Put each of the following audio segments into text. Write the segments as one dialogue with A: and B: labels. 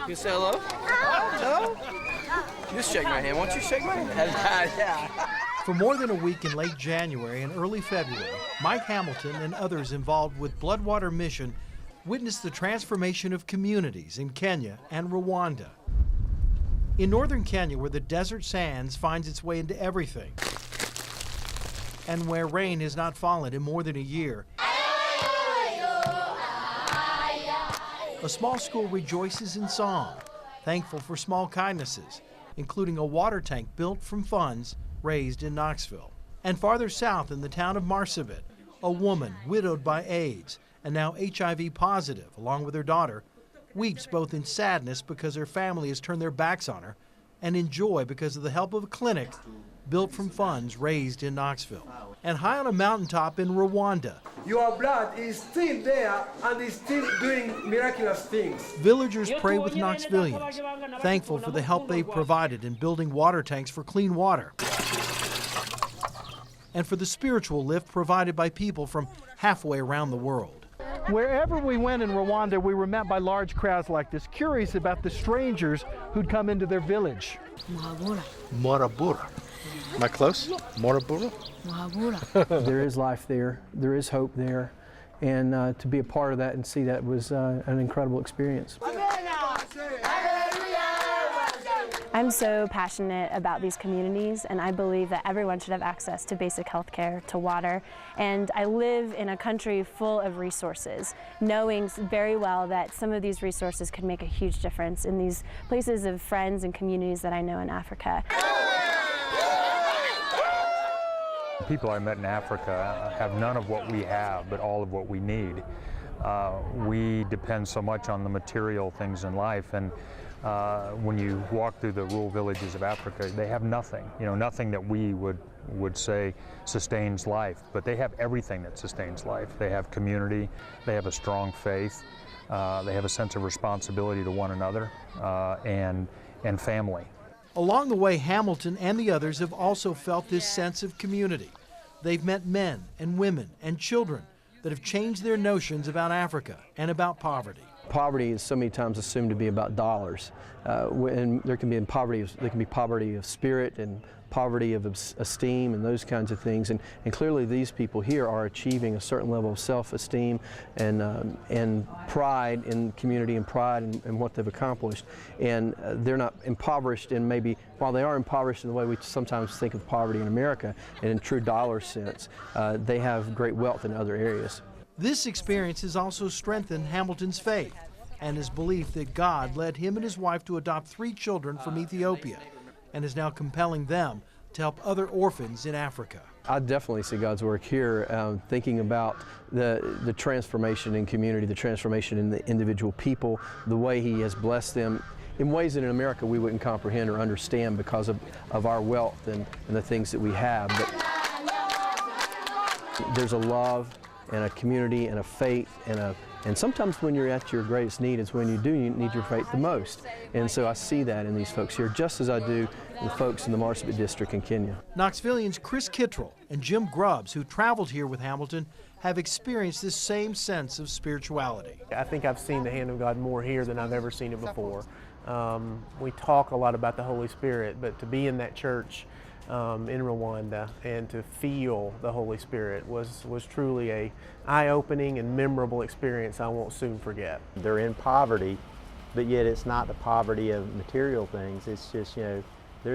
A: You say hello? Hello? Just shake my hand. Won't you shake my hand? Yeah.
B: For more than a week in late January and early February, Mike Hamilton and others involved with Bloodwater Mission witnessed the transformation of communities in Kenya and Rwanda. In northern Kenya, where the desert sands finds its way into everything, and where rain has not fallen in more than a year, a small school rejoices in song, thankful for small kindnesses, including a water tank built from funds raised in Knoxville. And farther south in the town of Marsabit, a woman widowed by AIDS and now HIV positive, along with her daughter, weeps both in sadness because her family has turned their backs on her and in joy because of the help of a clinic built from funds raised in Knoxville. And high on a mountaintop in Rwanda,
C: your blood is still there and is still doing miraculous things.
B: Villagers pray with Knoxvillians, thankful for the help they've provided in building water tanks for clean water, and for the spiritual lift provided by people from halfway around the world. Wherever we went in Rwanda, we were met by large crowds like this, curious about the strangers who'd come into their village.
D: Morabura. Am I close? Morabura?
E: There is life there. There is hope there. And to be a part of that and see that was an incredible experience.
F: I'm so passionate about these communities, and I believe that everyone should have access to basic health care, to water. And I live in a country full of resources, knowing very well that some of these resources could make a huge difference in these places of friends and communities that I know in Africa.
G: People I met in Africa have none of what we have, but all of what we need. We depend so much on the material things in life, and when you walk through the rural villages of Africa, they have nothing, nothing that we would say sustains life, but they have everything that sustains life. They have community, they have a strong faith, they have a sense of responsibility to one another, and family.
B: Along the way, Hamilton and the others have also felt this sense of community. They've met men and women and children that have changed their notions about Africa and about poverty.
E: Poverty is so many times assumed to be about dollars, and there can be poverty of spirit and poverty of esteem and those kinds of things. And clearly these people here are achieving a certain level of self-esteem and pride in community and pride in what they've accomplished. And they're not impoverished in while they are impoverished in the way we sometimes think of poverty in America and in true dollar sense, they have great wealth in other areas.
B: This experience has also strengthened Hamilton's faith and his belief that God led him and his wife to adopt 3 children from Ethiopia and is now compelling them to help other orphans in Africa.
E: I definitely see God's work here, thinking about the transformation in community, the transformation in the individual people, the way He has blessed them in ways that in America we wouldn't comprehend or understand because of our wealth and the things that we have. But there's a love and a community and a faith and sometimes when you're at your greatest need is when you need your faith the most. And so I see that in these folks here, just as I do the folks in the Marsabit district in Kenya.
B: Knoxvillians Chris Kittrell and Jim Grubbs, who traveled here with Hamilton, have experienced this same sense of spirituality.
H: I think I've seen the hand of God more here than I've ever seen it before. We talk a lot about the Holy Spirit, but to be in that church in Rwanda and to feel the Holy Spirit was truly a eye-opening and memorable experience I won't soon forget.
I: They're in poverty, but yet it's not the poverty of material things. It's just, they're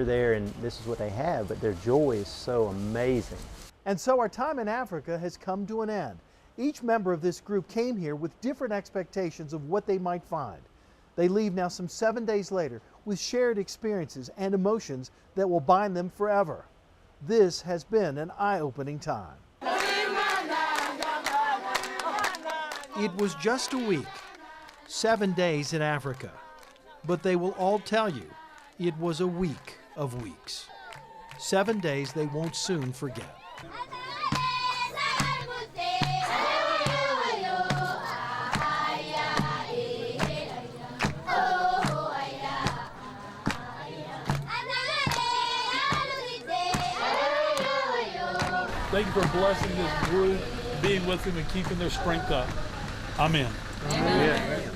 I: there and this is what they have, but their joy is so amazing.
B: And so our time in Africa has come to an end. Each member of this group came here with different expectations of what they might find. They leave now some 7 days later with shared experiences and emotions that will bind them forever. This has been an eye-opening time. It was just a week, 7 days in Africa, but they will all tell you it was a week of weeks. 7 days they won't soon forget.
J: Thank you for blessing this group, being with them and keeping their strength up. Amen.
B: Amen.